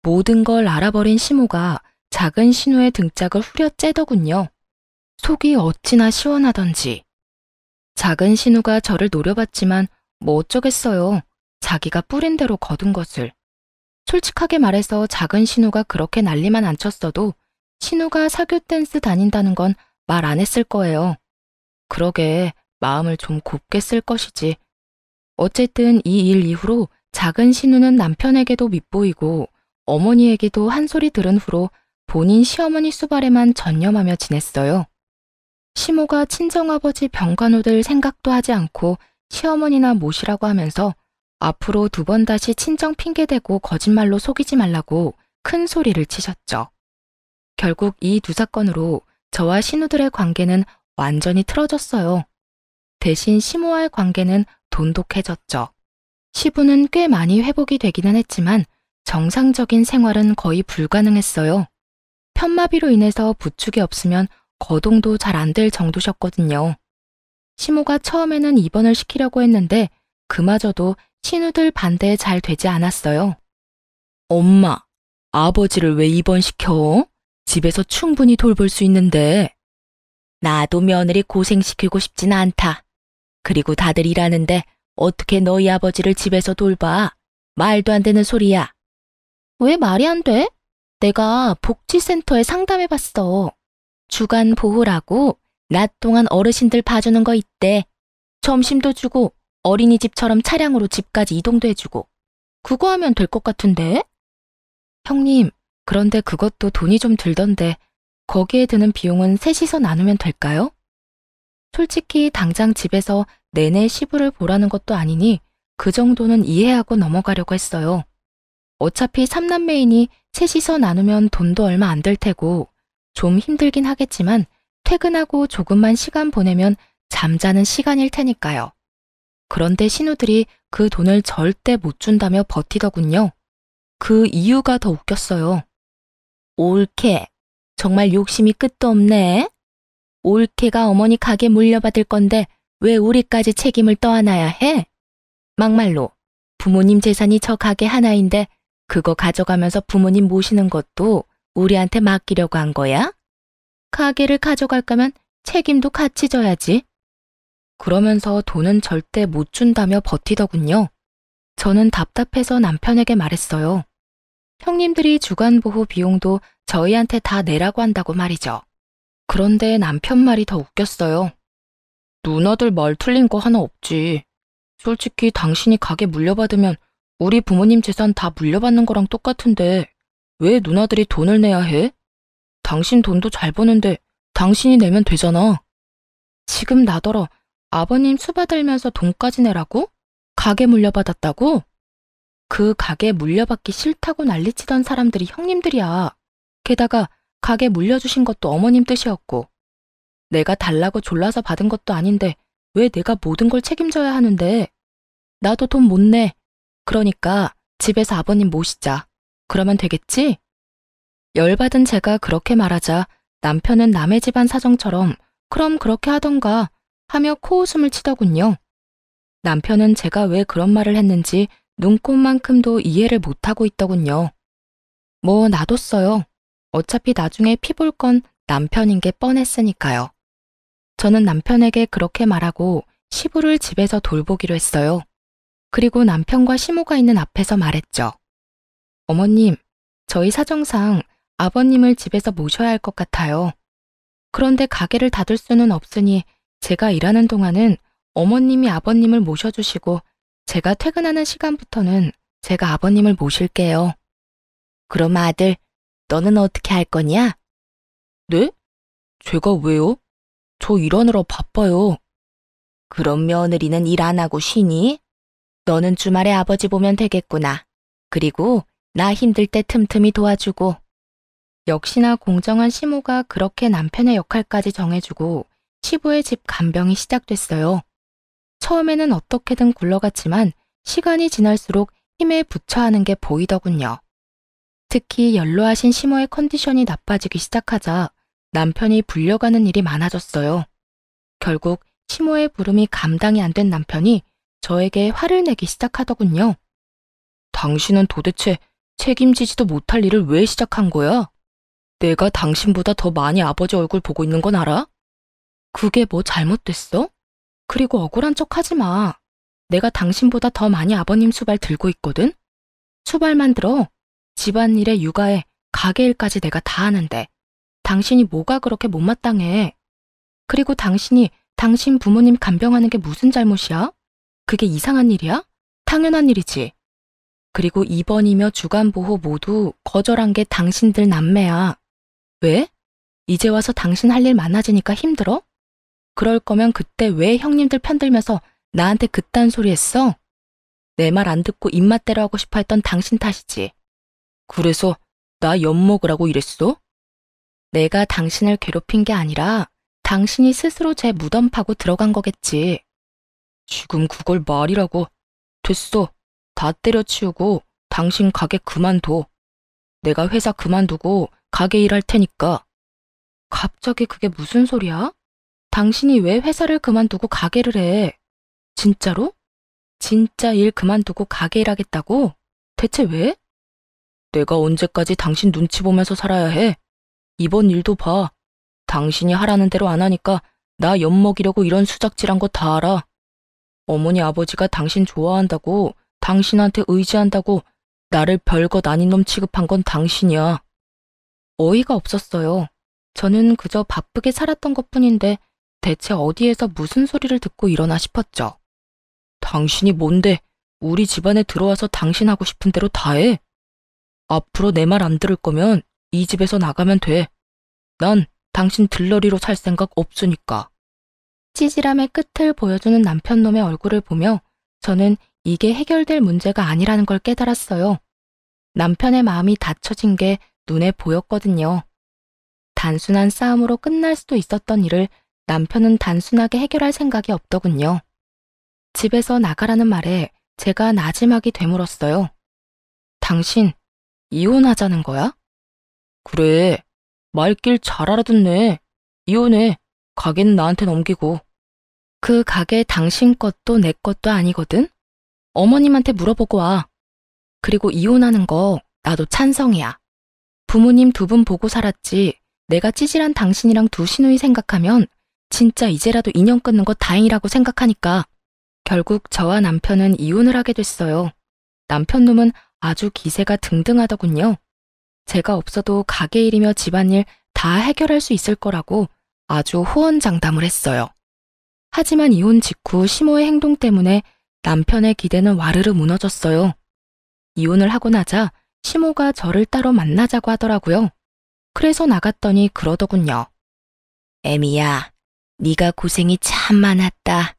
모든 걸 알아버린 시모가 작은 신우의 등짝을 후려째더군요. 속이 어찌나 시원하던지. 작은 신우가 저를 노려봤지만 뭐 어쩌겠어요. 자기가 뿌린 대로 거둔 것을. 솔직하게 말해서 작은 신우가 그렇게 난리만 안 쳤어도 신우가 사교 댄스 다닌다는 건 말 안 했을 거예요. 그러게 마음을 좀 곱게 쓸 것이지. 어쨌든 이 일 이후로 작은 신우는 남편에게도 밉보이고 어머니에게도 한 소리 들은 후로 본인 시어머니 수발에만 전념하며 지냈어요. 시모가 친정아버지 병간호 될 생각도 하지 않고 시어머니나 모시라고 하면서 앞으로 2번 다시 친정 핑계대고 거짓말로 속이지 말라고 큰 소리를 치셨죠. 결국 이 2사건으로 저와 신우들의 관계는 완전히 틀어졌어요. 대신 시모와의 관계는 돈독해졌죠. 시부는 꽤 많이 회복이 되기는 했지만 정상적인 생활은 거의 불가능했어요. 편마비로 인해서 부축이 없으면 거동도 잘 안 될 정도셨거든요. 시모가 처음에는 입원을 시키려고 했는데 그마저도 신우들 반대에 잘 되지 않았어요. 엄마, 아버지를 왜 입원시켜? 집에서 충분히 돌볼 수 있는데. 나도 며느리 고생시키고 싶진 않다. 그리고 다들 일하는데 어떻게 너희 아버지를 집에서 돌봐? 말도 안 되는 소리야. 왜 말이 안 돼? 내가 복지센터에 상담해봤어. 주간 보호라고 낮 동안 어르신들 봐주는 거 있대. 점심도 주고 어린이집처럼 차량으로 집까지 이동도 해주고. 그거 하면 될 것 같은데? 형님, 그런데 그것도 돈이 좀 들던데 거기에 드는 비용은 셋이서 나누면 될까요? 솔직히 당장 집에서 내내 시부를 보라는 것도 아니니 그 정도는 이해하고 넘어가려고 했어요. 어차피 3남매이니 셋이서 나누면 돈도 얼마 안 될 테고 좀 힘들긴 하겠지만 퇴근하고 조금만 시간 보내면 잠자는 시간일 테니까요. 그런데 신우들이 그 돈을 절대 못 준다며 버티더군요. 그 이유가 더 웃겼어요. 올케, 정말 욕심이 끝도 없네. 올케가 어머니 가게 물려받을 건데 왜 우리까지 책임을 떠안아야 해? 막말로 부모님 재산이 저 가게 하나인데 그거 가져가면서 부모님 모시는 것도 우리한테 맡기려고 한 거야? 가게를 가져갈 거면 책임도 같이 져야지. 그러면서 돈은 절대 못 준다며 버티더군요. 저는 답답해서 남편에게 말했어요. 형님들이 주간보호 비용도 저희한테 다 내라고 한다고 말이죠. 그런데 남편 말이 더 웃겼어요. 누나들 말 틀린 거 하나 없지. 솔직히 당신이 가게 물려받으면 우리 부모님 재산 다 물려받는 거랑 똑같은데 왜 누나들이 돈을 내야 해? 당신 돈도 잘 버는데 당신이 내면 되잖아. 지금 나더러 아버님 수받들면서 돈까지 내라고? 가게 물려받았다고? 그 가게 물려받기 싫다고 난리치던 사람들이 형님들이야. 게다가 가게 물려주신 것도 어머님 뜻이었고 내가 달라고 졸라서 받은 것도 아닌데 왜 내가 모든 걸 책임져야 하는데. 나도 돈 못 내. 그러니까 집에서 아버님 모시자. 그러면 되겠지? 열받은 제가 그렇게 말하자 남편은 남의 집안 사정처럼 그럼 그렇게 하던가 하며 코웃음을 치더군요. 남편은 제가 왜 그런 말을 했는지 눈꼽만큼도 이해를 못하고 있더군요. 뭐 놔뒀어요. 어차피 나중에 피 볼 건 남편인 게 뻔했으니까요. 저는 남편에게 그렇게 말하고 시부를 집에서 돌보기로 했어요. 그리고 남편과 시모가 있는 앞에서 말했죠. 어머님, 저희 사정상 아버님을 집에서 모셔야 할 것 같아요. 그런데 가게를 닫을 수는 없으니 제가 일하는 동안은 어머님이 아버님을 모셔주시고 제가 퇴근하는 시간부터는 제가 아버님을 모실게요. 그럼 아들, 너는 어떻게 할 거냐? 네? 제가 왜요? 저 일하느라 바빠요. 그럼 며느리는 일 안 하고 쉬니? 너는 주말에 아버지 보면 되겠구나. 그리고 나 힘들 때 틈틈이 도와주고. 역시나 공정한 시모가 그렇게 남편의 역할까지 정해주고 시부의 집 간병이 시작됐어요. 처음에는 어떻게든 굴러갔지만 시간이 지날수록 힘에 부처 하는 게 보이더군요. 특히 연로하신 시모의 컨디션이 나빠지기 시작하자 남편이 불려가는 일이 많아졌어요. 결국 시모의 부름이 감당이 안 된 남편이 저에게 화를 내기 시작하더군요. 당신은 도대체 책임지지도 못할 일을 왜 시작한 거야? 내가 당신보다 더 많이 아버지 얼굴 보고 있는 건 알아? 그게 뭐 잘못됐어? 그리고 억울한 척 하지 마. 내가 당신보다 더 많이 아버님 수발 들고 있거든? 수발만 들어. 집안일에 육아에 가게일까지 내가 다 하는데 당신이 뭐가 그렇게 못마땅해? 그리고 당신이 당신 부모님 간병하는 게 무슨 잘못이야? 그게 이상한 일이야? 당연한 일이지. 그리고 입원이며 주간보호 모두 거절한 게 당신들 남매야. 왜? 이제 와서 당신 할 일 많아지니까 힘들어? 그럴 거면 그때 왜 형님들 편들면서 나한테 그딴 소리 했어? 내 말 안 듣고 입맛대로 하고 싶어 했던 당신 탓이지. 그래서 나 엿먹으라고 이랬어? 내가 당신을 괴롭힌 게 아니라 당신이 스스로 제 무덤 파고 들어간 거겠지. 지금 그걸 말이라고. 됐어. 다 때려치우고 당신 가게 그만둬. 내가 회사 그만두고 가게 일할 테니까. 갑자기 그게 무슨 소리야? 당신이 왜 회사를 그만두고 가게를 해? 진짜로? 진짜 일 그만두고 가게 일하겠다고? 대체 왜? 내가 언제까지 당신 눈치 보면서 살아야 해? 이번 일도 봐. 당신이 하라는 대로 안 하니까 나 엿먹이려고 이런 수작질한 거 다 알아. 어머니 아버지가 당신 좋아한다고, 당신한테 의지한다고 나를 별것 아닌 놈 취급한 건 당신이야. 어이가 없었어요. 저는 그저 바쁘게 살았던 것뿐인데 대체 어디에서 무슨 소리를 듣고 일어나 싶었죠. 당신이 뭔데 우리 집안에 들어와서 당신 하고 싶은 대로 다 해? 앞으로 내 말 안 들을 거면 이 집에서 나가면 돼. 난 당신 들러리로 살 생각 없으니까. 찌질함의 끝을 보여주는 남편놈의 얼굴을 보며 저는 이게 해결될 문제가 아니라는 걸 깨달았어요. 남편의 마음이 닫혀진 게 눈에 보였거든요. 단순한 싸움으로 끝날 수도 있었던 일을 남편은 단순하게 해결할 생각이 없더군요. 집에서 나가라는 말에 제가 나지막이 되물었어요. 당신 이혼하자는 거야? 그래. 말길 잘 알아듣네. 이혼해. 가게는 나한테 넘기고. 그 가게 당신 것도 내 것도 아니거든? 어머님한테 물어보고 와. 그리고 이혼하는 거 나도 찬성이야. 부모님 두 분 보고 살았지. 내가 찌질한 당신이랑 두 시누이 생각하면 진짜 이제라도 인연 끊는 거 다행이라고 생각하니까. 결국 저와 남편은 이혼을 하게 됐어요. 남편 놈은 아주 기세가 등등하더군요. 제가 없어도 가게 일이며 집안일 다 해결할 수 있을 거라고 아주 호언장담을 했어요. 하지만 이혼 직후 시모의 행동 때문에 남편의 기대는 와르르 무너졌어요. 이혼을 하고 나자 시모가 저를 따로 만나자고 하더라고요. 그래서 나갔더니 그러더군요. 애미야, 네가 고생이 참 많았다.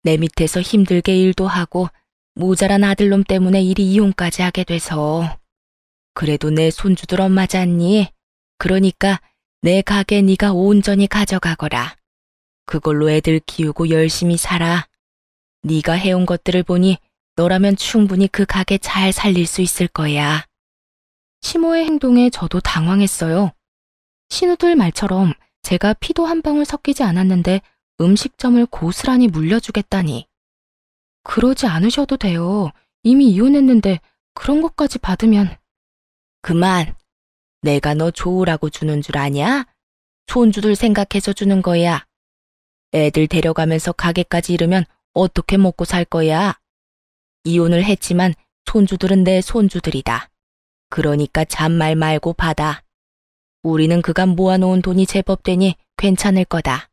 내 밑에서 힘들게 일도 하고 모자란 아들놈 때문에 이리 이혼까지 하게 돼서. 그래도 내 손주들 엄마잖니? 그러니까 내 가게 네가 온전히 가져가거라. 그걸로 애들 키우고 열심히 살아. 네가 해온 것들을 보니 너라면 충분히 그 가게 잘 살릴 수 있을 거야. 시모의 행동에 저도 당황했어요. 신우들 말처럼 제가 피도 한 방울 섞이지 않았는데 음식점을 고스란히 물려주겠다니. 그러지 않으셔도 돼요. 이미 이혼했는데 그런 것까지 받으면. 그만. 내가 너 좋으라고 주는 줄 아냐? 손주들 생각해서 주는 거야. 애들 데려가면서 가게까지 이르면 어떻게 먹고 살 거야? 이혼을 했지만 손주들은 내 손주들이다. 그러니까 잔말 말고 받아. 우리는 그간 모아놓은 돈이 제법 되니 괜찮을 거다.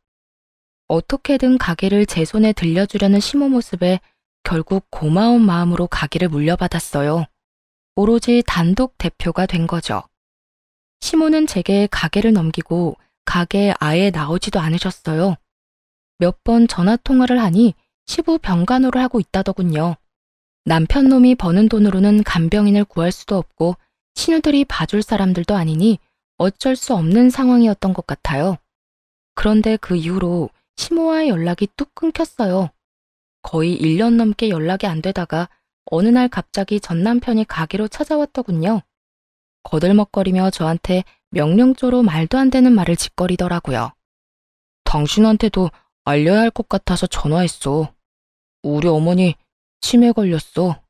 어떻게든 가게를 제 손에 들려주려는 시모 모습에 결국 고마운 마음으로 가게를 물려받았어요. 오로지 단독 대표가 된 거죠. 시모는 제게 가게를 넘기고 가게에 아예 나오지도 않으셨어요. 몇 번 전화 통화를 하니 시부 병간호를 하고 있다더군요. 남편 놈이 버는 돈으로는 간병인을 구할 수도 없고 신우들이 봐줄 사람들도 아니니 어쩔 수 없는 상황이었던 것 같아요. 그런데 그 이후로 시모와의 연락이 뚝 끊겼어요. 거의 1년 넘게 연락이 안 되다가 어느 날 갑자기 전 남편이 가게로 찾아왔더군요. 거들먹거리며 저한테 명령조로 말도 안 되는 말을 짓거리더라고요. 당신한테도 알려야 할 것 같아서 전화했어. 우리 어머니 치매 걸렸어.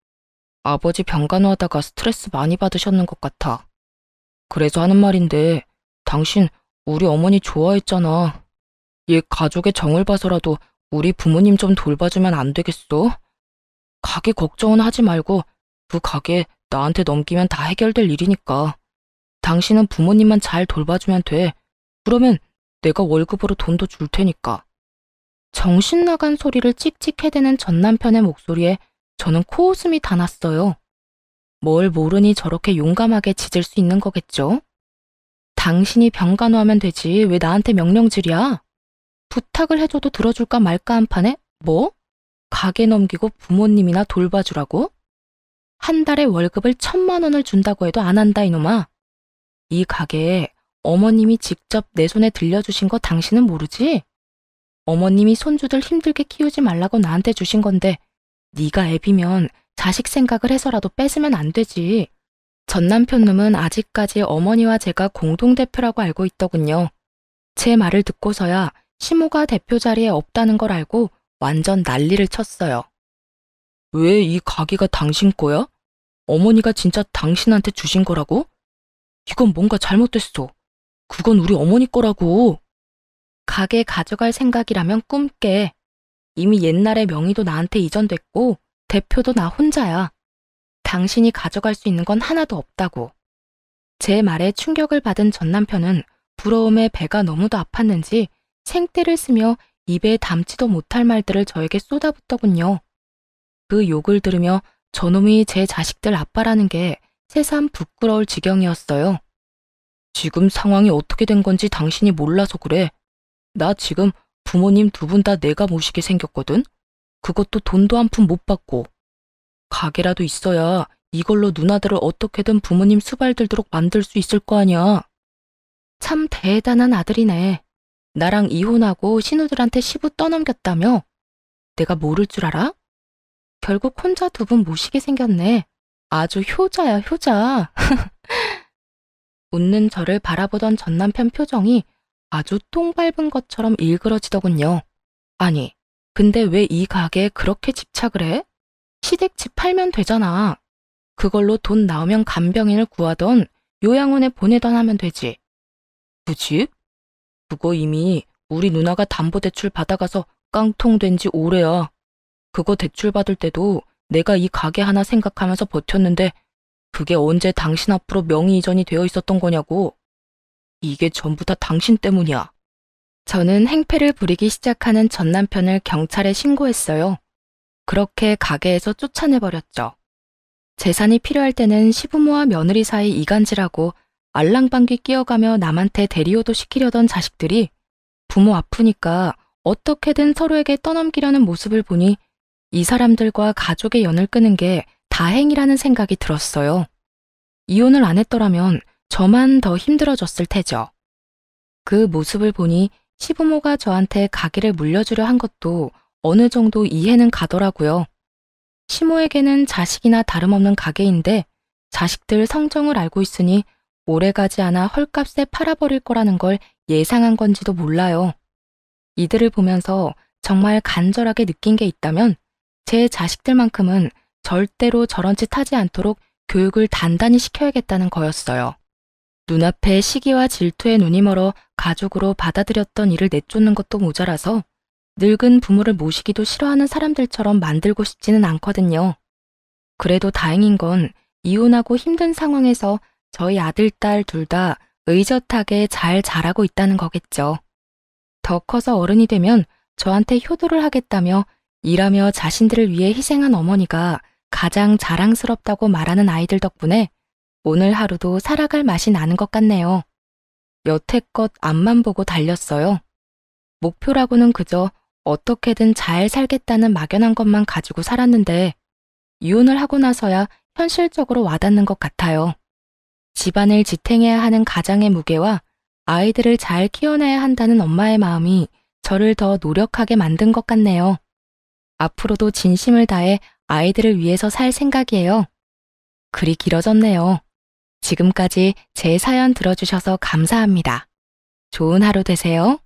아버지 병간호하다가 스트레스 많이 받으셨는 것 같아. 그래서 하는 말인데 당신 우리 어머니 좋아했잖아. 얘 가족의 정을 봐서라도 우리 부모님 좀 돌봐주면 안 되겠어? 가게 걱정은 하지 말고 그 가게 나한테 넘기면 다 해결될 일이니까. 당신은 부모님만 잘 돌봐주면 돼. 그러면 내가 월급으로 돈도 줄 테니까. 정신 나간 소리를 찍찍 해대는 전 남편의 목소리에 저는 코웃음이 다 났어요. 뭘 모르니 저렇게 용감하게 짖을 수 있는 거겠죠? 당신이 병간호하면 되지 왜 나한테 명령질이야? 부탁을 해줘도 들어줄까 말까 한 판에 뭐? 가게 넘기고 부모님이나 돌봐주라고? 한 달에 월급을 1,000만 원을 준다고 해도 안 한다 이놈아. 이 가게에 어머님이 직접 내 손에 들려주신 거 당신은 모르지? 어머님이 손주들 힘들게 키우지 말라고 나한테 주신 건데 네가 애비면 자식 생각을 해서라도 뺏으면 안 되지. 전 남편놈은 아직까지 어머니와 제가 공동대표라고 알고 있더군요. 제 말을 듣고서야 시모가 대표 자리에 없다는 걸 알고 완전 난리를 쳤어요. 왜 이 가게가 당신 거야? 어머니가 진짜 당신한테 주신 거라고? 이건 뭔가 잘못됐어. 그건 우리 어머니 거라고. 가게 가져갈 생각이라면 꿈 깨. 이미 옛날에 명의도 나한테 이전됐고 대표도 나 혼자야. 당신이 가져갈 수 있는 건 하나도 없다고. 제 말에 충격을 받은 전 남편은 부러움에 배가 너무도 아팠는지 생떼를 쓰며 입에 담지도 못할 말들을 저에게 쏟아붓더군요. 그 욕을 들으며 저놈이 제 자식들 아빠라는 게 새삼 부끄러울 지경이었어요. 지금 상황이 어떻게 된 건지 당신이 몰라서 그래. 나 지금 부모님 두 분 다 내가 모시게 생겼거든. 그것도 돈도 한 푼 못 받고. 가게라도 있어야 이걸로 누나들을 어떻게든 부모님 수발 들도록 만들 수 있을 거 아니야. 참 대단한 아들이네. 나랑 이혼하고 신우들한테 시부 떠넘겼다며? 내가 모를 줄 알아? 결국 혼자 두 분 모시게 생겼네. 아주 효자야, 효자. 웃는 저를 바라보던 전 남편 표정이 아주 똥 밟은 것처럼 일그러지더군요. 아니, 근데 왜 이 가게에 그렇게 집착을 해? 시댁집 팔면 되잖아. 그걸로 돈 나오면 간병인을 구하던 요양원에 보내던 하면 되지. 그 집? 그거 이미 우리 누나가 담보대출 받아가서 깡통된 지 오래야. 그거 대출 받을 때도 내가 이 가게 하나 생각하면서 버텼는데 그게 언제 당신 앞으로 명의 이전이 되어 있었던 거냐고. 이게 전부 다 당신 때문이야. 저는 행패를 부리기 시작하는 전 남편을 경찰에 신고했어요. 그렇게 가게에서 쫓아내버렸죠. 재산이 필요할 때는 시부모와 며느리 사이 이간질하고 알랑방귀 끼어가며 남한테 대리호도 시키려던 자식들이 부모 아프니까 어떻게든 서로에게 떠넘기려는 모습을 보니 이 사람들과 가족의 연을 끄는 게 다행이라는 생각이 들었어요. 이혼을 안 했더라면 저만 더 힘들어졌을 테죠. 그 모습을 보니 시부모가 저한테 가게를 물려주려 한 것도 어느 정도 이해는 가더라고요. 시모에게는 자식이나 다름없는 가게인데 자식들 성정을 알고 있으니 오래가지 않아 헐값에 팔아버릴 거라는 걸 예상한 건지도 몰라요. 이들을 보면서 정말 간절하게 느낀 게 있다면 제 자식들만큼은 절대로 저런 짓 하지 않도록 교육을 단단히 시켜야겠다는 거였어요. 눈앞에 시기와 질투에 눈이 멀어 가족으로 받아들였던 이를 내쫓는 것도 모자라서 늙은 부모를 모시기도 싫어하는 사람들처럼 만들고 싶지는 않거든요. 그래도 다행인 건 이혼하고 힘든 상황에서 저희 아들, 딸 둘 다 의젓하게 잘 자라고 있다는 거겠죠. 더 커서 어른이 되면 저한테 효도를 하겠다며 일하며 자신들을 위해 희생한 어머니가 가장 자랑스럽다고 말하는 아이들 덕분에 오늘 하루도 살아갈 맛이 나는 것 같네요. 여태껏 앞만 보고 달렸어요. 목표라고는 그저 어떻게든 잘 살겠다는 막연한 것만 가지고 살았는데 이혼을 하고 나서야 현실적으로 와닿는 것 같아요. 집안을 지탱해야 하는 가장의 무게와 아이들을 잘 키워내야 한다는 엄마의 마음이 저를 더 노력하게 만든 것 같네요. 앞으로도 진심을 다해 아이들을 위해서 살 생각이에요. 글이 길어졌네요. 지금까지 제 사연 들어주셔서 감사합니다. 좋은 하루 되세요.